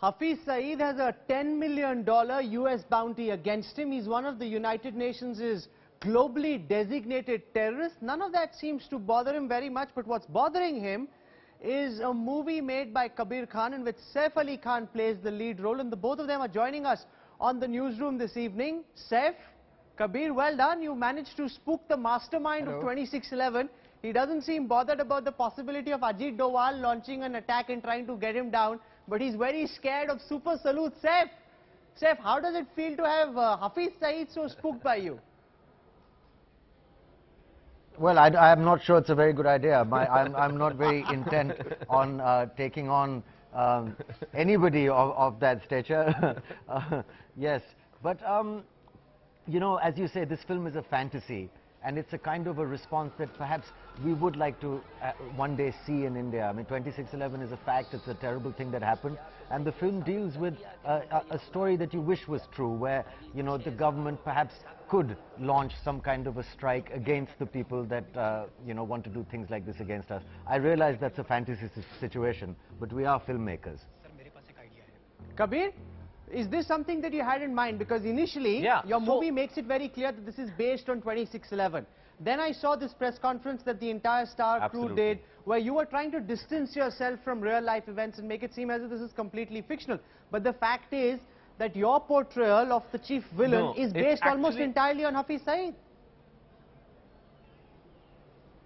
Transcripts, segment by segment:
Hafiz Saeed has a $10 million US bounty against him. He's one of the United Nations' globally designated terrorists. None of that seems to bother him very much, but what's bothering him is a movie made by Kabir Khan in which Saif Ali Khan plays the lead role, and the both of them are joining us on the newsroom this evening. Saif, Kabir, well done. You managed to spook the mastermind of 2611. He doesn't seem bothered about the possibility of Ajit Doval launching an attack and trying to get him down, but he's very scared of Super Salute. Saif, how does it feel to have Hafiz Saeed so spooked by you? Well, I'm not sure it's a very good idea. I'm not very intent on taking on anybody of that stature. Yes, but you know, as you say, this film is a fantasy, and it's a kind of a response that perhaps we would like to one day see in India. I mean, 2611 is a fact, it's a terrible thing that happened, and the film deals with a story that you wish was true, where, you know, the government perhaps could launch some kind of a strike against the people that, you know, want to do things like this against us. I realize that's a fantasy situation, but we are filmmakers. Kabir, is this something that you had in mind? Because initially, your movie makes it very clear that this is based on 2611. Then I saw this press conference that the entire Star crew did, where you were trying to distance yourself from real life events and make it seem as if this is completely fictional. But the fact is that your portrayal of the chief villain is based almost entirely on Hafiz Saeed.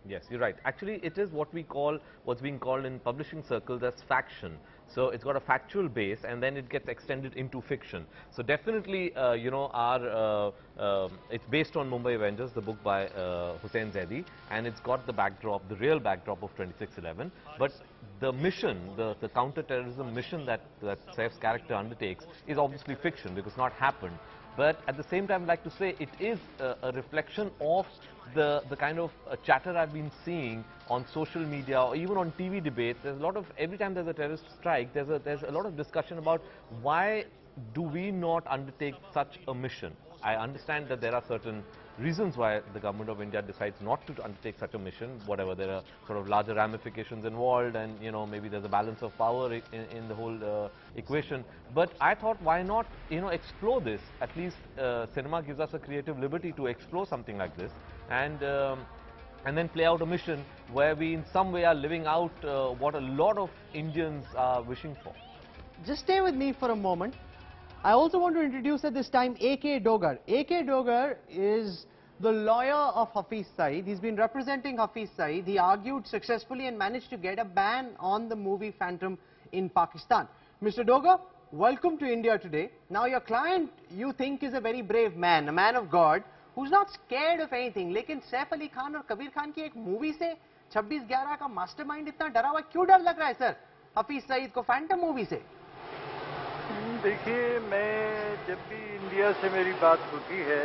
Yes, you're right. Actually, it is what we call, what's being called in publishing circles as faction. So it's got a factual base, and then it gets extended into fiction. So definitely, you know, it's based on Mumbai Avengers, the book by Hussain Zaidi, and it's got the backdrop, the real backdrop of 2611. But the mission, the counter-terrorism mission that Saif's character undertakes is obviously fiction, because it's not happened. But at the same time, I'd like to say it is a reflection of the kind of chatter I've been seeing on social media or even on TV debates. There's a lot of, every time there's a terrorist strike, there's a lot of discussion about why do we not undertake such a mission. I understand that there are certain reasons why the government of India decides not to undertake such a mission, whatever, there are sort of larger ramifications involved, and, you know, maybe there's a balance of power in the whole equation. But I thought, why not, you know, explore this? At least cinema gives us a creative liberty to explore something like this, and then play out a mission where we in some way are living out what a lot of Indians are wishing for. Just stay with me for a moment. I also want to introduce at this time A.K. Dogar. A.K. Dogar is the lawyer of Hafiz Saeed. He's been representing Hafiz Saeed. He argued successfully and managed to get a ban on the movie Phantom in Pakistan. Mr. Dogar, welcome to India today. Now your client, you think, is a very brave man, a man of God, who's not scared of anything. लेकिन सैफ अली खान और कबीर खान की एक movie से 26/11 का mastermind इतना डरा हुआ क्यों डर लग रहा है सर हफीज सईद को फैंटम मूवी से? देखिए, मैं जब भी इंडिया से मेरी बात होती है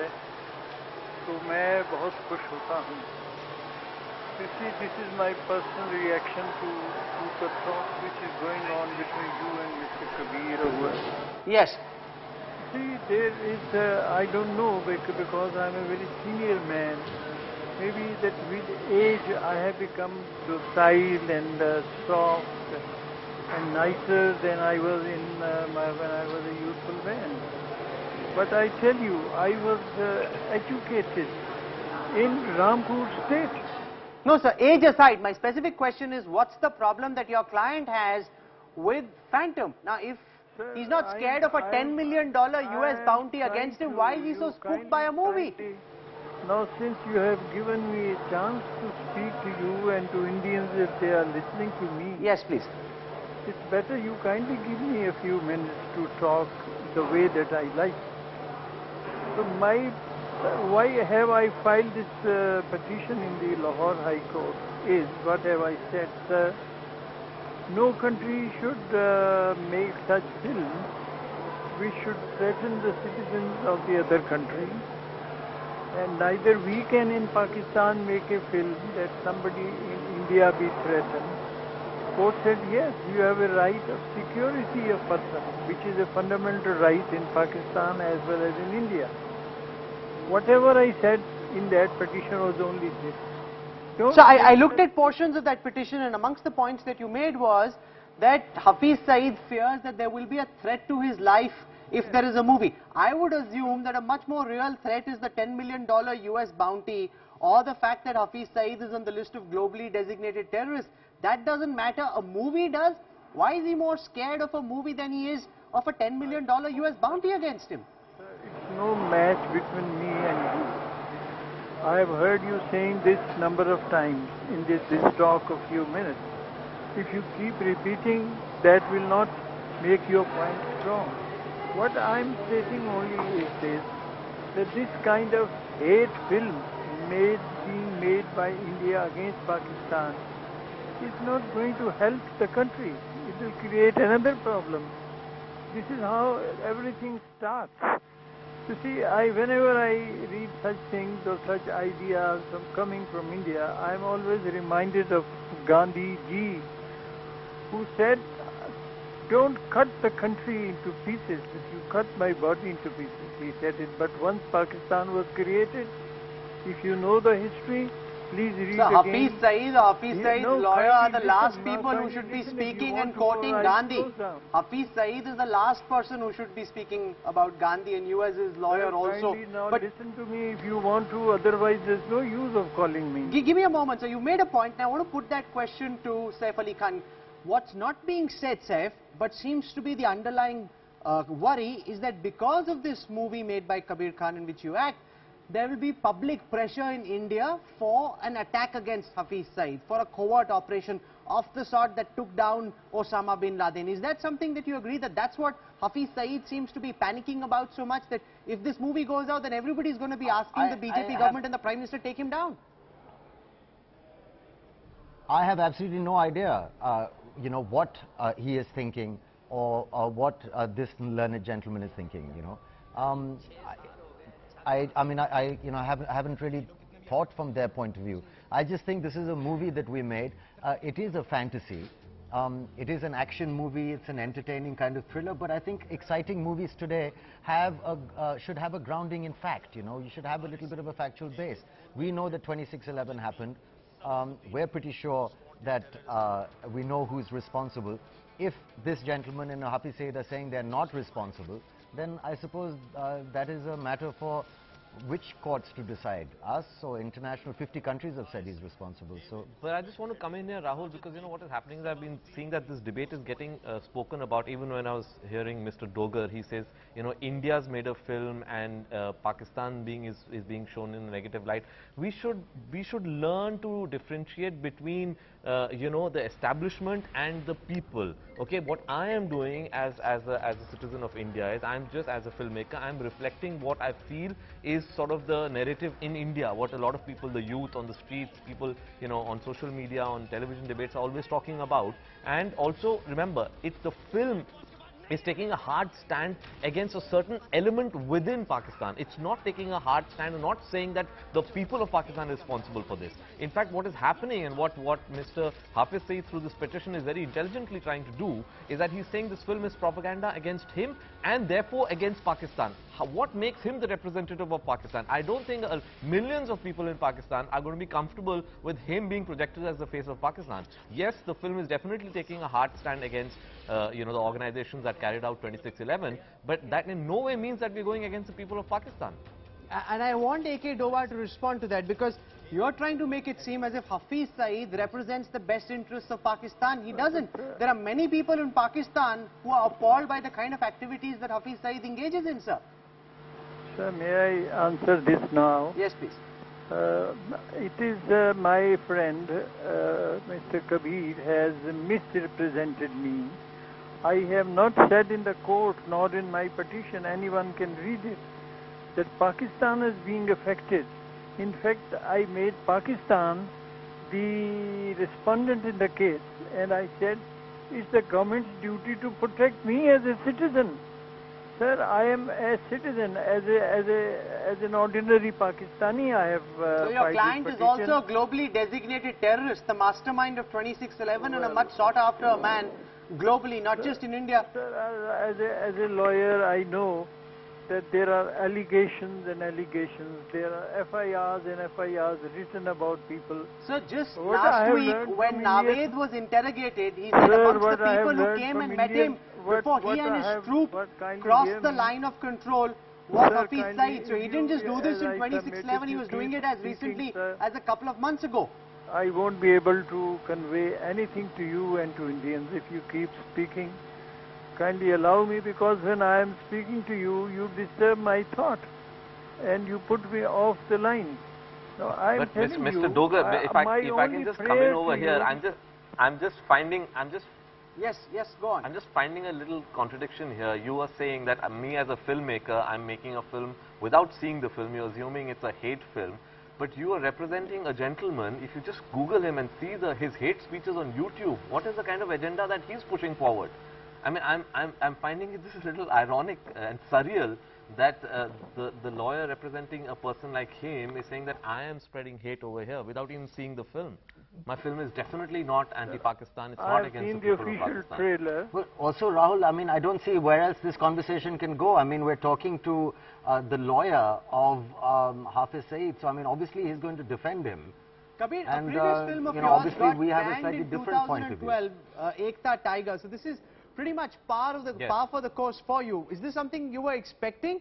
तो मैं बहुत खुश होता हूँ. This is my personal reaction to the talk which is going on between you and Mr. Kabir or whoever. Yes. See, there is, I don't know, because I'm a very senior man. Maybe that with age I have become docile and soft and nicer than I was when I was a youthful man. But I tell you, I was educated in Rampur state. No sir, age aside, my specific question is, what's the problem that your client has with Phantom? Now if he's not scared of a $10 million US bounty against him, why is he so spooked by a movie? Now since you have given me a chance to speak to you and to Indians if they are listening to me. Yes, please. It's better you kindly give me a few minutes to talk the way that I like. So why have I filed this petition in the Lahore High Court is, what have I said, sir? No country should make such films which should threaten the citizens of the other country. And neither we can in Pakistan make a film that somebody in India be threatened. Court said, yes, you have a right of security of person, which is a fundamental right in Pakistan as well as in India. Whatever I said in that petition was only this. So I looked at portions of that petition, and amongst the points that you made was that Hafiz Saeed fears that there will be a threat to his life if there is a movie. I would assume that a much more real threat is the $10 million US bounty or the fact that Hafiz Saeed is on the list of globally designated terrorists. That doesn't matter. A movie does. Why is he more scared of a movie than he is of a $10 million US bounty against him? It's no match between me and you. I have heard you saying this number of times in this talk of few minutes. If you keep repeating, that will not make your point strong. What I'm stating only is this, that this kind of hate film being made by India against Pakistan is not going to help the country. It will create another problem. This is how everything starts. You see, whenever I read such things or such ideas coming from India, I am always reminded of Gandhi ji, who said, don't cut the country into pieces, if you cut my body into pieces. He said it, but once Pakistan was created, if you know the history, please read so again. Hafiz Saeed's lawyer are the last people who should be speaking and quoting Gandhi. Hafiz Saeed is the last person who should be speaking about Gandhi, and you as his lawyer also. Now but listen to me if you want to, otherwise there's no use of calling me. Give me a moment. So you made a point. Now I want to put that question to Saif Ali Khan. What's not being said, Saif, but seems to be the underlying worry is that because of this movie made by Kabir Khan in which you act, there will be public pressure in India for an attack against Hafiz Saeed, for a covert operation of the sort that took down Osama bin Laden. Is that something that you agree that that's what Hafiz Saeed seems to be panicking about so much, that if this movie goes out, then everybody's going to be asking the BJP government and the Prime Minister to take him down? I have absolutely no idea, you know, what he is thinking or what this learned gentleman is thinking, you know. I mean, you know, I haven't really thought from their point of view. I just think this is a movie that we made. It is a fantasy. It is an action movie. It's an entertaining kind of thriller. But I think exciting movies today should have a grounding in fact. You know, you should have a little bit of a factual base. We know that 26/11 happened. We're pretty sure that we know who's responsible. If this gentleman and Hafiz Saeed are saying they're not responsible, then I suppose that is a matter for which courts to decide, us or international. 50 countries have said he's responsible. So, but I just want to come in here, Rahul, because you know what is happening is I've been seeing that this debate is getting spoken about. Even when I was hearing Mr. Dogar, he says, you know, India's made a film and Pakistan is being shown in a negative light. We should learn to differentiate between you know, the establishment and the people. Okay, what I am doing as a citizen of India is I'm just, as a filmmaker, I'm reflecting what I feel is sort of the narrative in India, what a lot of people, the youth on the streets, people, you know, on social media, on television debates are always talking about. And also remember, it's the film is taking a hard stand against a certain element within Pakistan. It's not taking a hard stand and not saying that the people of Pakistan are responsible for this. In fact, what is happening and what Mr. Hafiz Saeed through this petition is very intelligently trying to do is that he's saying this film is propaganda against him and therefore against Pakistan. What makes him the representative of Pakistan? I don't think millions of people in Pakistan are going to be comfortable with him being projected as the face of Pakistan. Yes, the film is definitely taking a hard stand against you know, the organizations that carried out 26/11, but that in no way means that we're going against the people of Pakistan. And I want A.K. Dovar to respond to that, because you're trying to make it seem as if Hafiz Saeed represents the best interests of Pakistan. He doesn't. There are many people in Pakistan who are appalled by the kind of activities that Hafiz Saeed engages in, sir. Sir, may I answer this now? Yes, please. It is my friend, Mr. Kabir, has misrepresented me. I have not said in the court, nor in my petition, anyone can read it, that Pakistan is being affected. In fact, I made Pakistan the respondent in the case, and I said it's the government's duty to protect me as a citizen. Sir, I am a citizen, as an ordinary Pakistani. I have so your client is also a globally designated terrorist, the mastermind of 26/11, and a much sought after man globally, not just in India. Sir, as a lawyer, I know that there are allegations and allegations, there are FIRs and FIRs written about people. So just What I last have week learned when from Naved Indian- was interrogated, he said Sir, amongst what the I have people who learned came from and met Indian- him what- before what he and I his have- troop what kindly crossed hear the me. line of control was Sir, Hafiz kindly, Saeed. So he if didn't you- just do this as in I 2011, he submit, was if you doing keep it as speaking, recently sir, as a couple of months ago. I won't be able to convey anything to you and to Indians if you keep speaking. Kindly allow me, because when I am speaking to you, you disturb my thought and you put me off the line. Now I am But telling you, Mr. Dogar, if I my can only just come in prayer over to here, you- I'm just finding Yes, go on. I'm just finding a little contradiction here. You are saying that me as a filmmaker, I'm making a film without seeing the film. You're assuming it's a hate film. But you are representing a gentleman. If you just Google him and see his hate speeches on YouTube, what is the kind of agenda that he's pushing forward? I mean, I'm finding this a little ironic and surreal that the lawyer representing a person like him is saying that I am spreading hate over here without even seeing the film. My film is definitely not anti-Pakistan. It's not I've against seen the the people of official Pakistan. trailer. Well, also, Rahul, I mean, I don't see where else this conversation can go. I mean, we're talking to the lawyer of Hafiz Saeed, so I mean, obviously he's going to defend him. Kabir, And, a previous film of you know, yours obviously got we have a banned slightly in different point of view. 2012, Ekta Tiger. So this is pretty much par for the course for you. Is this something you were expecting?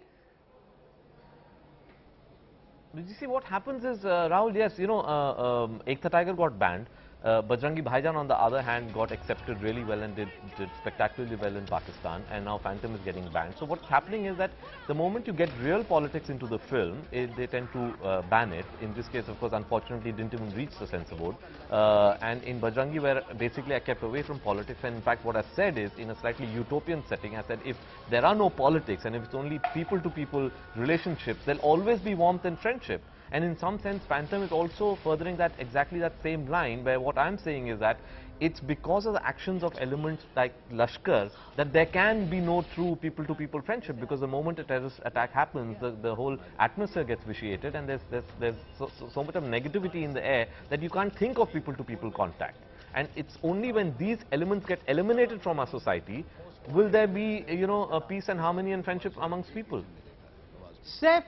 Did you see what happens is, Rahul, yes, you know, Ekta Tiger got banned. Bajrangi Bhaijaan, on the other hand, got accepted really well and did spectacularly well in Pakistan, and now Phantom is getting banned. So what's happening is that the moment you get real politics into the film, they tend to ban it. In this case, of course, unfortunately, it didn't even reach the censor board. And in Bajrangi, where basically I kept away from politics, and in fact what I said is, in a slightly utopian setting, I said if there are no politics and if it's only people-to-people relationships, there'll always be warmth and friendship. And in some sense, Phantom is also furthering that exactly that same line, where what I'm saying is that it's because of the actions of elements like Lashkar that there can be no true people-to-people friendship, because the moment a terrorist attack happens, the whole atmosphere gets vitiated, and there's so much of negativity in the air that you can't think of people-to-people contact. And it's only when these elements get eliminated from our society will there be, you know, a peace and harmony and friendship amongst people. Saif,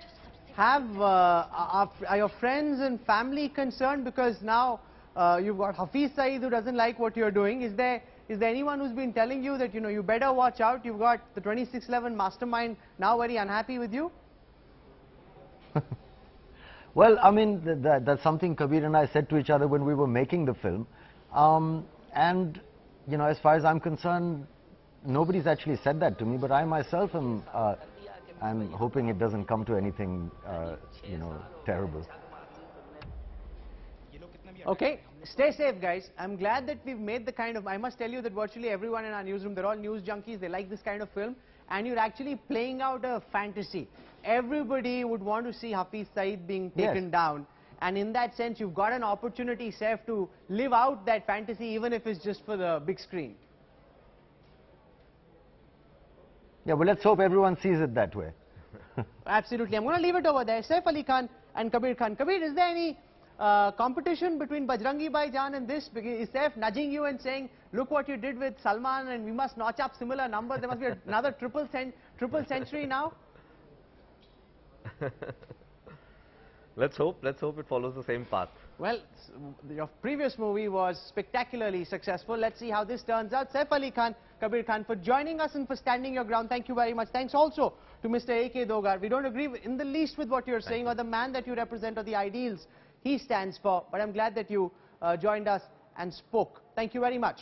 are your friends and family concerned because now you've got Hafiz Saeed who doesn't like what you're doing? Is there anyone who's been telling you that, you know, you better watch out, you've got the 2611 mastermind now very unhappy with you? Well, I mean, that's something Kabir and I said to each other when we were making the film. And, you know, as far as I'm concerned, nobody's actually said that to me, but I myself am I'm hoping it doesn't come to anything, you know, terrible. Okay, stay safe, guys. I'm glad that we've made the kind of, I must tell you that virtually everyone in our newsroom, they're all news junkies, they like this kind of film, and you're actually playing out a fantasy. Everybody would want to see Hafiz Saeed being taken down, and in that sense, you've got an opportunity, Saif, to live out that fantasy, even if it's just for the big screen. Yeah, well, let's hope everyone sees it that way. Absolutely. I'm going to leave it over there. Saif Ali Khan and Kabir Khan. Kabir, is there any competition between Bajrangi Bhaijaan and this? Is Saif nudging you and saying, look what you did with Salman and we must notch up similar numbers? There must be another triple century now? Let's hope it follows the same path. Well, your previous movie was spectacularly successful. Let's see how this turns out. Saif Ali Khan, Kabir Khan, for joining us and for standing your ground. Thank you very much. Thanks also to Mr. A.K. Dogar. We don't agree in the least with what you're saying or the man that you represent or the ideals he stands for. But I'm glad that you joined us and spoke. Thank you very much.